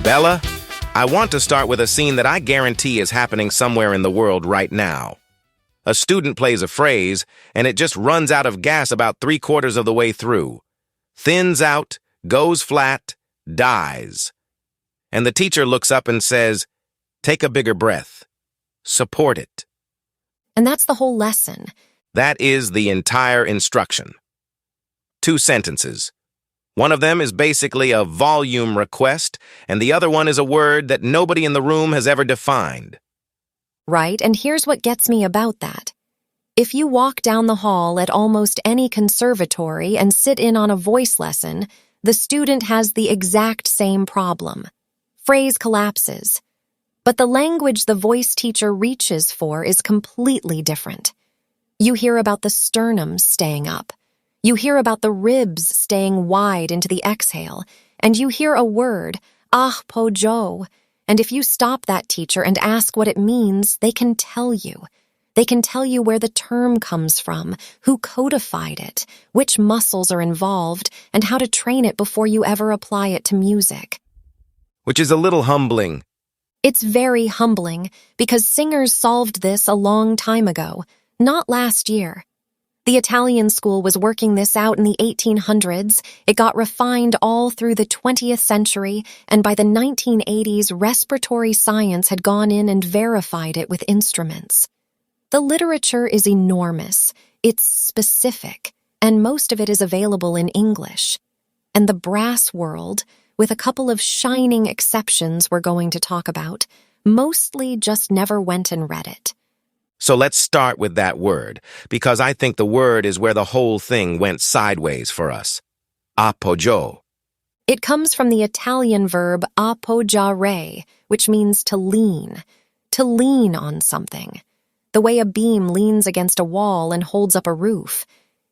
Bella, I want to start with a scene that I guarantee is happening somewhere in the world right now. A student plays a phrase, and it just runs out of gas about 3/4 of the way through. Thins out, goes flat, dies. And the teacher looks up and says, "Take a bigger breath. Support it." And that's the whole lesson. That is the entire instruction. 2 sentences. One of them is basically a volume request, and the other one is a word that nobody in the room has ever defined. Right, and here's what gets me about that. If you walk down the hall at almost any conservatory and sit in on a voice lesson, the student has the exact same problem. Phrase collapses. But the language the voice teacher reaches for is completely different. You hear about the sternum staying up. You hear about the ribs staying wide into the exhale, and you hear a word, Appoggio, and if you stop that teacher and ask what it means, they can tell you. They can tell you where the term comes from, who codified it, which muscles are involved, and how to train it before you ever apply it to music. Which is a little humbling. It's very humbling because singers solved this a long time ago, not last year. The Italian school was working this out in the 1800s, it got refined all through the 20th century, and by the 1980s, respiratory science had gone in and verified it with instruments. The literature is enormous, it's specific, and most of it is available in English. And the brass world, with a couple of shining exceptions we're going to talk about, mostly just never went and read it. So let's start with that word, because I think the word is where the whole thing went sideways for us. Appoggio. It comes from the Italian verb appoggiare, which means to lean on something. The way a beam leans against a wall and holds up a roof.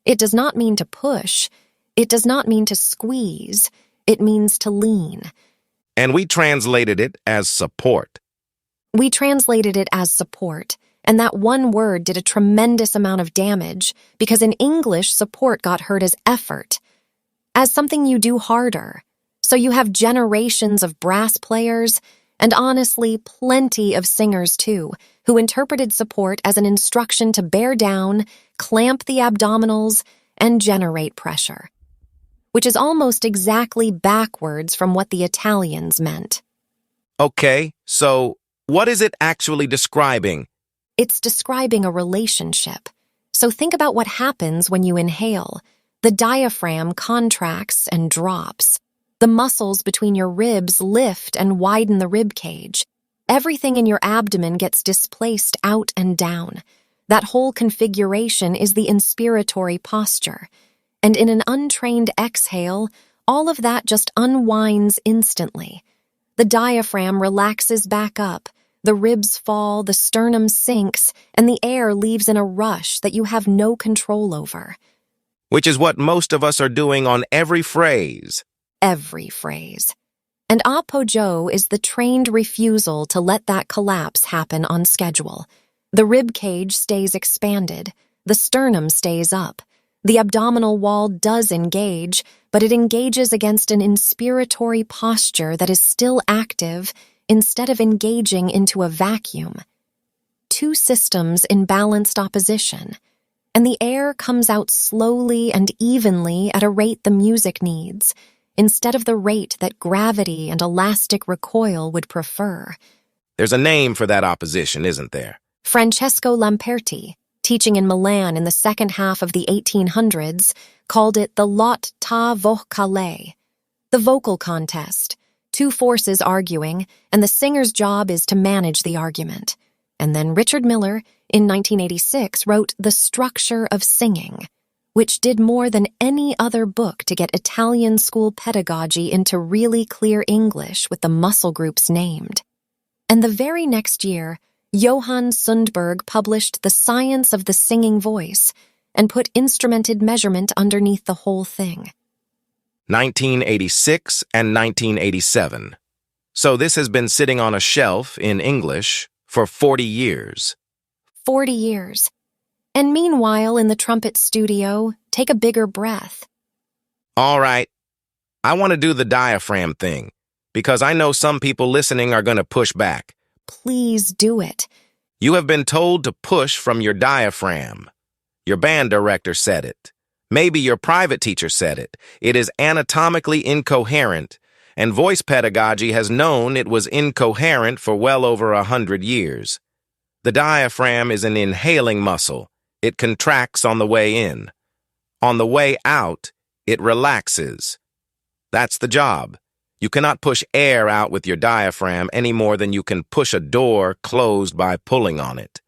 It does not mean to push. It does not mean to squeeze. It means to lean. And we translated it as support. And that one word did a tremendous amount of damage because in English, support got heard as effort, as something you do harder. So you have generations of brass players, and honestly, plenty of singers too, who interpreted support as an instruction to bear down, clamp the abdominals, and generate pressure, which is almost exactly backwards from what the Italians meant. Okay, so what is it actually describing? It's describing a relationship. So think about what happens when you inhale. The diaphragm contracts and drops. The muscles between your ribs lift and widen the rib cage. Everything in your abdomen gets displaced out and down. That whole configuration is the inspiratory posture. And in an untrained exhale, all of that just unwinds instantly. The diaphragm relaxes back up. The ribs fall, the sternum sinks, and the air leaves in a rush that you have no control over. Which is what most of us are doing on every phrase. Every phrase. And appoggio is the trained refusal to let that collapse happen on schedule. The rib cage stays expanded. The sternum stays up. The abdominal wall does engage, but it engages against an inspiratory posture that is still active instead of engaging into a vacuum. 2 systems in balanced opposition, and the air comes out slowly and evenly at a rate the music needs, instead of the rate that gravity and elastic recoil would prefer. There's a name for that opposition, isn't there? Francesco Lamperti, teaching in Milan in the second half of the 1800s, called it the lotta vocale, the vocal contest. 2 forces arguing, and the singer's job is to manage the argument. And then Richard Miller, in 1986, wrote The Structure of Singing, which did more than any other book to get Italian school pedagogy into really clear English with the muscle groups named. And the very next year, Johann Sundberg published The Science of the Singing Voice and put instrumented measurement underneath the whole thing. 1986 and 1987. So this has been sitting on a shelf in English for 40 years. 40 years. And meanwhile, in the trumpet studio, take a bigger breath. All right. I want to do the diaphragm thing. because I know some people listening are going to push back. Please do it. You have been told to push from your diaphragm. Your band director said it. Maybe your private teacher said it. It is anatomically incoherent, and voice pedagogy has known it was incoherent for well over 100 years. The diaphragm is an inhaling muscle. It contracts on the way in. On the way out, it relaxes. That's the job. You cannot push air out with your diaphragm any more than you can push a door closed by pulling on it.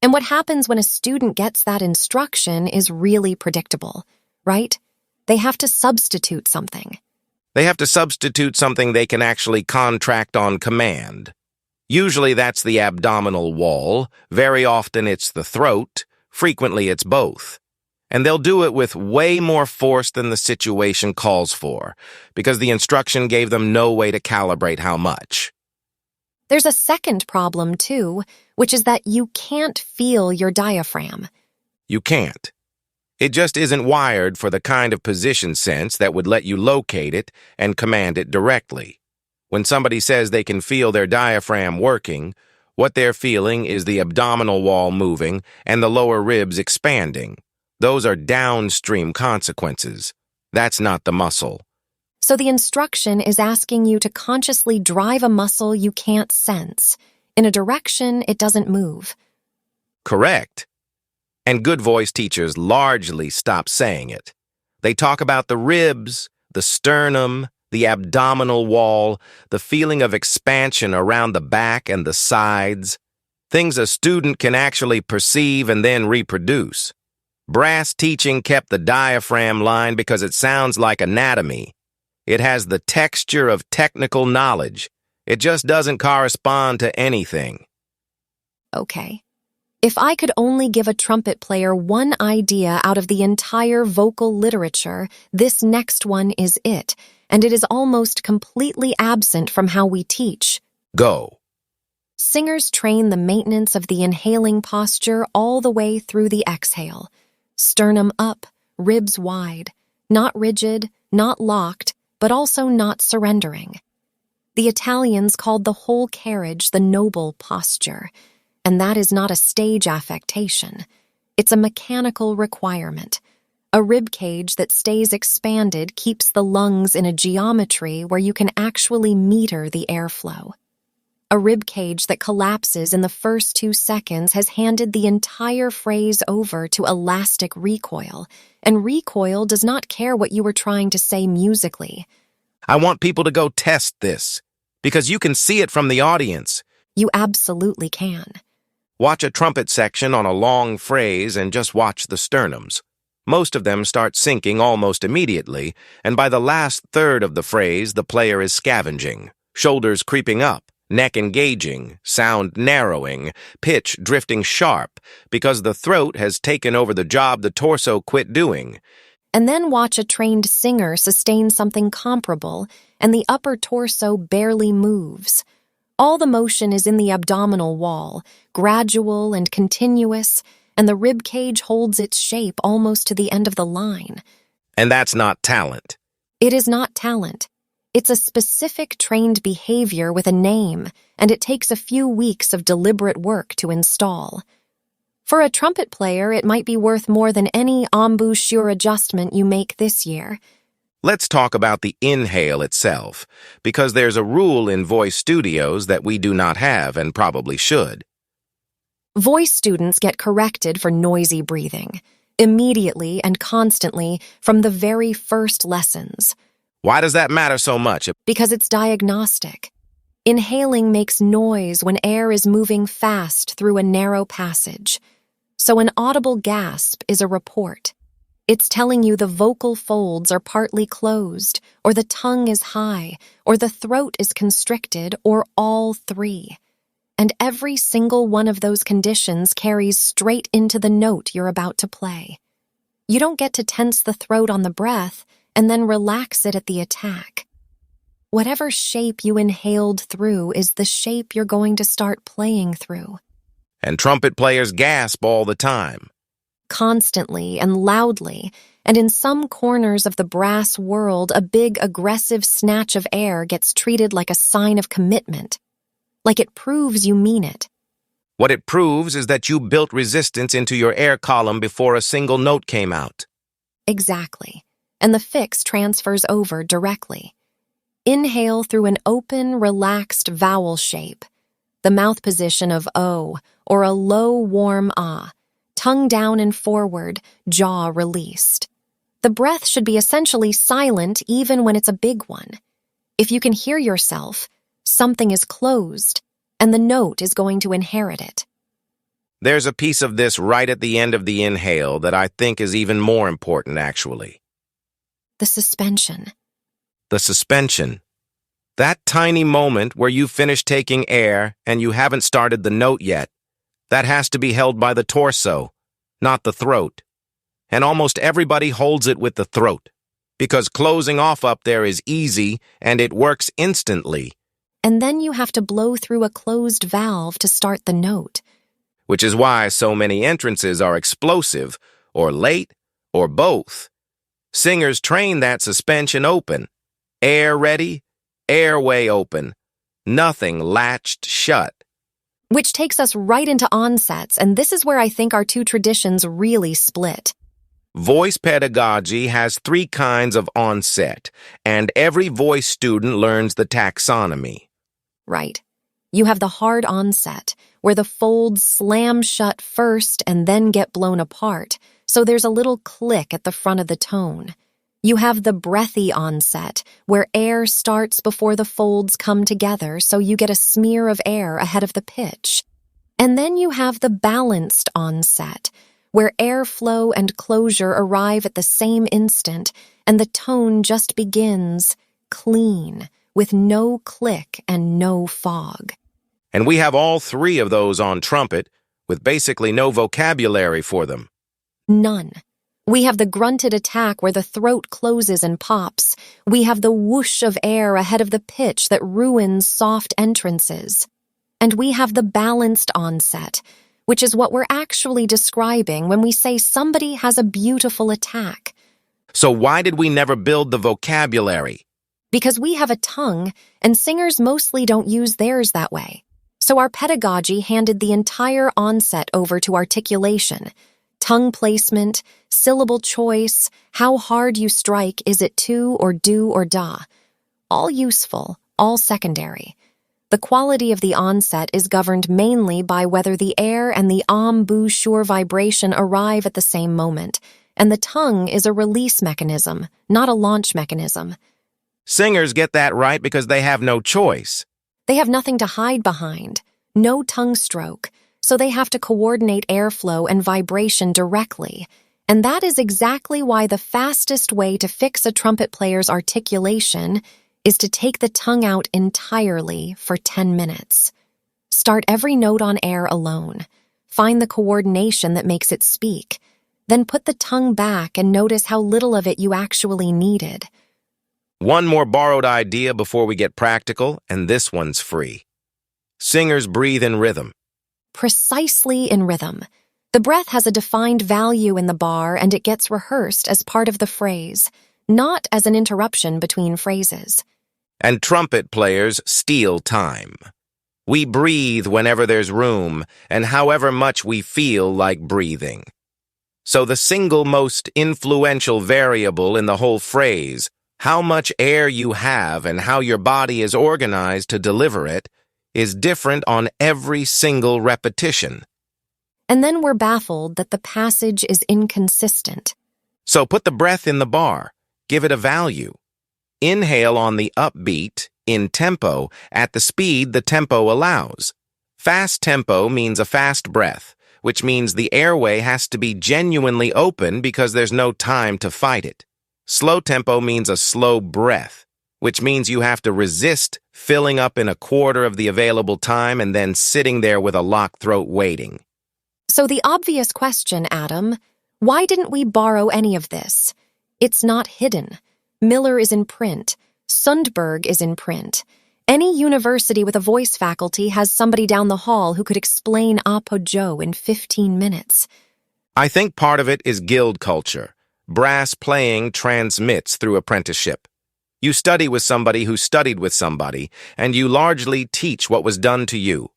And what happens when a student gets that instruction is really predictable, right? They have to substitute something. They have to substitute something they can actually contract on command. Usually that's the abdominal wall. Very often it's the throat. Frequently it's both. And they'll do it with way more force than the situation calls for, because the instruction gave them no way to calibrate how much. There's a second problem, too, which is that you can't feel your diaphragm. You can't. It just isn't wired for the kind of position sense that would let you locate it and command it directly. When somebody says they can feel their diaphragm working, what they're feeling is the abdominal wall moving and the lower ribs expanding. Those are downstream consequences. That's not the muscle. So the instruction is asking you to consciously drive a muscle you can't sense, in a direction it doesn't move. Correct. And good voice teachers largely stop saying it. They talk about the ribs, the sternum, the abdominal wall, the feeling of expansion around the back and the sides, things a student can actually perceive and then reproduce. Brass teaching kept the diaphragm line because it sounds like anatomy. It has the texture of technical knowledge. It just doesn't correspond to anything. Okay. If I could only give a trumpet player one idea out of the entire vocal literature, this next one is it, and it is almost completely absent from how we teach. Go. Singers train the maintenance of the inhaling posture all the way through the exhale. Sternum up, ribs wide, not rigid, not locked, but also not surrendering. The Italians called the whole carriage the noble posture, and that is not a stage affectation. It's a mechanical requirement. A rib cage that stays expanded keeps the lungs in a geometry where you can actually meter the airflow. A rib cage that collapses in the first 2 seconds has handed the entire phrase over to elastic recoil, and recoil does not care what you were trying to say musically. I want people to go test this, because you can see it from the audience. You absolutely can. Watch a trumpet section on a long phrase and just watch the sternums. Most of them start sinking almost immediately, and by the last third of the phrase, the player is scavenging, shoulders creeping up, neck engaging, sound narrowing, pitch drifting sharp, because the throat has taken over the job the torso quit doing. And then watch a trained singer sustain something comparable, and the upper torso barely moves. All the motion is in the abdominal wall, gradual and continuous, and the rib cage holds its shape almost to the end of the line. And that's not talent. It is not talent. It's a specific trained behavior with a name, and it takes a few weeks of deliberate work to install. For a trumpet player, it might be worth more than any embouchure adjustment you make this year. Let's talk about the inhale itself, because there's a rule in voice studios that we do not have and probably should. Voice students get corrected for noisy breathing, immediately and constantly from the very first lessons. Why does that matter so much? Because it's diagnostic. Inhaling makes noise when air is moving fast through a narrow passage. So an audible gasp is a report. It's telling you the vocal folds are partly closed, or the tongue is high, or the throat is constricted, or all three. And every single one of those conditions carries straight into the note you're about to play. You don't get to tense the throat on the breath and then relax it at the attack. Whatever shape you inhaled through is the shape you're going to start playing through. And trumpet players gasp all the time. Constantly and loudly, And in some corners of the brass world, a big, aggressive snatch of air gets treated like a sign of commitment, like it proves you mean it. What it proves is that you built resistance into your air column before a single note came out. Exactly. And the fix transfers over directly. Inhale through an open, relaxed vowel shape, the mouth position of O, or a low, warm ah, tongue down and forward, jaw released. The breath should be essentially silent even when it's a big one. If you can hear yourself, something is closed, and the note is going to inherit it. There's a piece of this right at the end of the inhale that I think is even more important, actually. The suspension. The suspension. That tiny moment where you finish taking air and you haven't started the note yet. That has to be held by the torso, not the throat. And almost everybody holds it with the throat, because closing off up there is easy and it works instantly. And then you have to blow through a closed valve to start the note. Which is why so many entrances are explosive, or late, or both. Singers train that suspension open. Air ready, airway open. Nothing latched shut. Which takes us right into onsets, and this is where I think our two traditions really split. Voice pedagogy has 3 kinds of onset, and every voice student learns the taxonomy. Right. You have the hard onset, where the folds slam shut first and then get blown apart, so there's a little click at the front of the tone. You have the breathy onset, where air starts before the folds come together, so you get a smear of air ahead of the pitch. And then you have the balanced onset, where airflow and closure arrive at the same instant, and the tone just begins clean, with no click and no fog. And we have all 3 of those on trumpet, with basically no vocabulary for them. None. We have the grunted attack where the throat closes and pops. We have the whoosh of air ahead of the pitch that ruins soft entrances. And we have the balanced onset, which is what we're actually describing when we say somebody has a beautiful attack. So why did we never build the vocabulary? Because we have a tongue, and singers mostly don't use theirs that way. So our pedagogy handed the entire onset over to articulation. Tongue placement, syllable choice, how hard you strike, is it to or do or da. All useful, all secondary. The quality of the onset is governed mainly by whether the air and the embouchure vibration arrive at the same moment, and the tongue is a release mechanism, not a launch mechanism. Singers get that right because they have no choice. They have nothing to hide behind, no tongue stroke, so they have to coordinate airflow and vibration directly. And that is exactly why the fastest way to fix a trumpet player's articulation is to take the tongue out entirely for 10 minutes. Start every note on air alone. Find the coordination that makes it speak. Then put the tongue back and notice how little of it you actually needed. One more borrowed idea before we get practical, and this one's free. Singers breathe in rhythm. Precisely in rhythm. The breath has a defined value in the bar, and it gets rehearsed as part of the phrase, not as an interruption between phrases. And trumpet players steal time. We breathe whenever there's room, and however much we feel like breathing. So the single most influential variable in the whole phrase, how much air you have and how your body is organized to deliver it, is different on every single repetition. And then we're baffled that the passage is inconsistent. So put the breath in the bar. Give it a value. Inhale on the upbeat, in tempo, at the speed the tempo allows. Fast tempo means a fast breath, which means the airway has to be genuinely open because there's no time to fight it. Slow tempo means a slow breath, which means you have to resist filling up in a quarter of the available time and then sitting there with a locked throat waiting. So the obvious question, Adam, why didn't we borrow any of this? It's not hidden. Miller is in print. Sundberg is in print. Any university with a voice faculty has somebody down the hall who could explain Appoggio in 15 minutes. I think part of it is guild culture. Brass playing transmits through apprenticeship. You study with somebody who studied with somebody, and you largely teach what was done to you.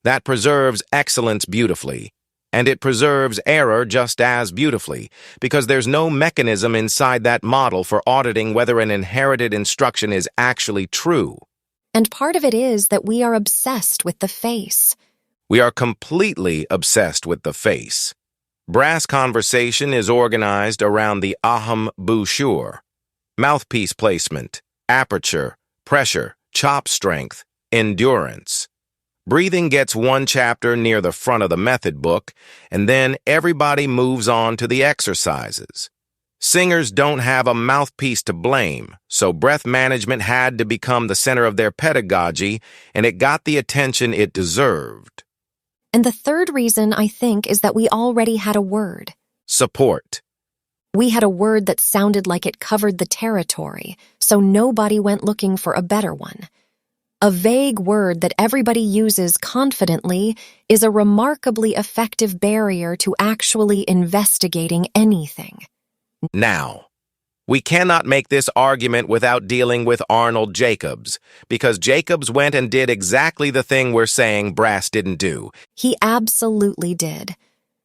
That preserves excellence beautifully, and it preserves error just as beautifully, because there's no mechanism inside that model for auditing whether an inherited instruction is actually true. And part of it is that we are obsessed with the face. We are completely obsessed with the face. Brass conversation is organized around the embouchure, mouthpiece placement, aperture, pressure, chop strength, endurance. Breathing gets one chapter near the front of the method book, and then everybody moves on to the exercises. Singers don't have a mouthpiece to blame, so breath management had to become the center of their pedagogy, and it got the attention it deserved. And the third reason, I think, is that we already had a word. Support. We had a word that sounded like it covered the territory, so nobody went looking for a better one. A vague word that everybody uses confidently is a remarkably effective barrier to actually investigating anything. Now, we cannot make this argument without dealing with Arnold Jacobs, because Jacobs went and did exactly the thing we're saying Brass didn't do. He absolutely did.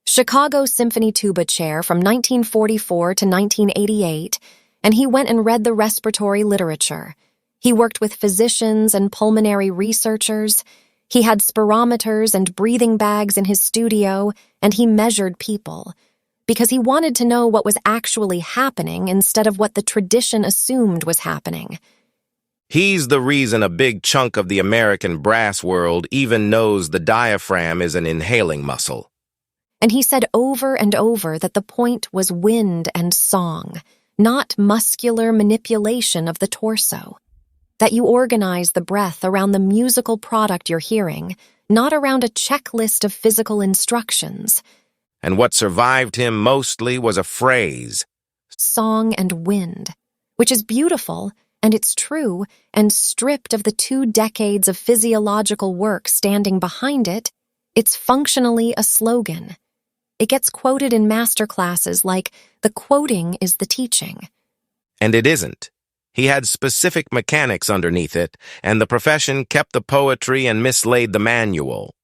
Chicago Symphony Tuba Chair from 1944 to 1988, and he went and read the respiratory literature. He worked with physicians and pulmonary researchers. He had spirometers and breathing bags in his studio, and he measured people, because he wanted to know what was actually happening instead of what the tradition assumed was happening. He's the reason a big chunk of the American brass world even knows the diaphragm is an inhaling muscle. And he said over and over that the point was wind and song, not muscular manipulation of the torso. That you organize the breath around the musical product you're hearing, not around a checklist of physical instructions. And what survived him mostly was a phrase. Song and wind, which is beautiful, and it's true, and stripped of the 2 decades of physiological work standing behind it, it's functionally a slogan. It gets quoted in master classes like, the quoting is the teaching. And it isn't. He had specific mechanics underneath it, and the profession kept the poetry and mislaid the manual.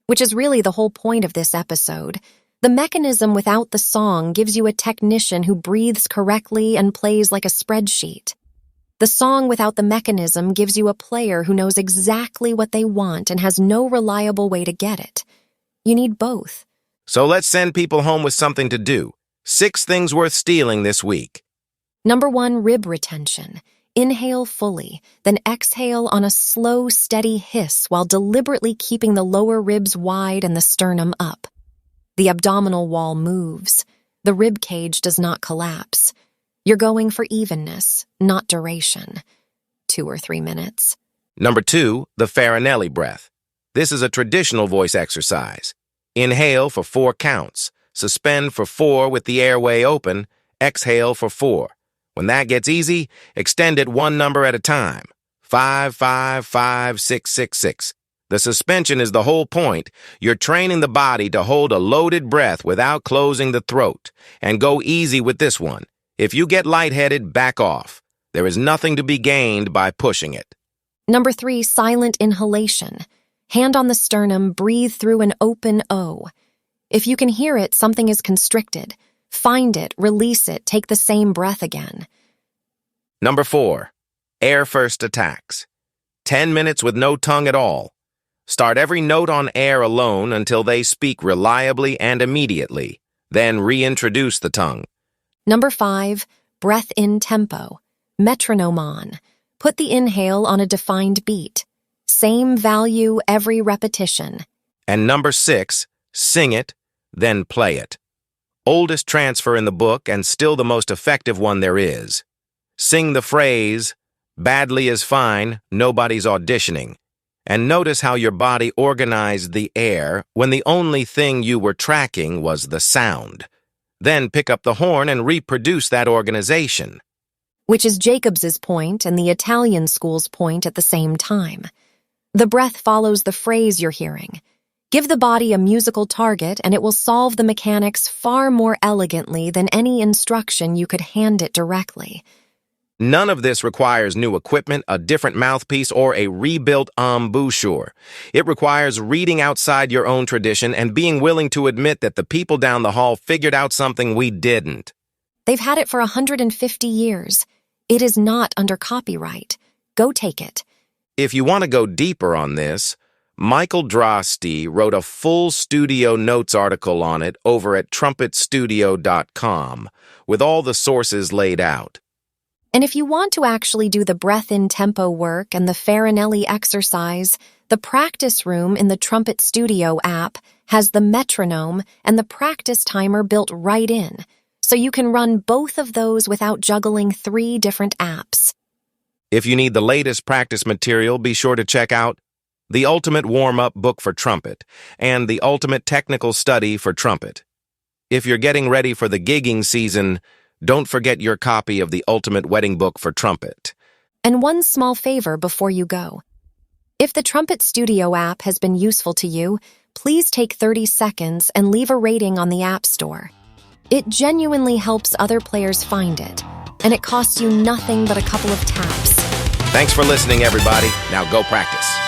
Which is really the whole point of this episode. The mechanism without the song gives you a technician who breathes correctly and plays like a spreadsheet. The song without the mechanism gives you a player who knows exactly what they want and has no reliable way to get it. You need both. So let's send people home with something to do. 6 things worth stealing this week. Number 1, rib retention. Inhale fully, then exhale on a slow, steady hiss while deliberately keeping the lower ribs wide and the sternum up. The abdominal wall moves. The rib cage does not collapse. You're going for evenness, not duration. 2 or 3 minutes. Number 2, the Farinelli breath. This is a traditional voice exercise. Inhale for 4 counts. Suspend for 4 with the airway open. Exhale for 4. When that gets easy, extend it 1 number at a time. 5, 5, 5, 6, 6, 6. The suspension is the whole point. You're training the body to hold a loaded breath without closing the throat. And go easy with this one. If you get lightheaded, back off. There is nothing to be gained by pushing it. Number 3, silent inhalation. Hand on the sternum, breathe through an open O. If you can hear it, something is constricted. Find it, release it, take the same breath again. Number 4, air first attacks. 10 minutes with no tongue at all. Start every note on air alone until they speak reliably and immediately. Then reintroduce the tongue. Number 5, breath in tempo. Metronome on. Put the inhale on a defined beat. Same value every repetition. And number 6, sing it, then play it. Oldest transfer in the book and still the most effective one there is. Sing the phrase, badly is fine, nobody's auditioning. And notice how your body organized the air when the only thing you were tracking was the sound. Then pick up the horn and reproduce that organization. Which is Jacobs's point and the Italian school's point at the same time. The breath follows the phrase you're hearing. Give the body a musical target and it will solve the mechanics far more elegantly than any instruction you could hand it directly. None of this requires new equipment, a different mouthpiece, or a rebuilt embouchure. It requires reading outside your own tradition and being willing to admit that the people down the hall figured out something we didn't. They've had it for 150 years. It is not under copyright. Go take it. If you want to go deeper on this, Michael Droste wrote a full studio notes article on it over at trumpetstudio.com with all the sources laid out. And if you want to actually do the breath-in tempo work and the Farinelli exercise, the practice room in the Trumpet Studio app has the metronome and the practice timer built right in, so you can run both of those without juggling 3 different apps. If you need the latest practice material, be sure to check out The Ultimate Warm-Up Book for Trumpet and The Ultimate Technical Study for Trumpet. If you're getting ready for the gigging season, don't forget your copy of The Ultimate Wedding Book for Trumpet. And one small favor before you go. If the Trumpet Studio app has been useful to you, please take 30 seconds and leave a rating on the App Store. It genuinely helps other players find it, and it costs you nothing but a couple of taps. Thanks for listening, everybody. Now go practice.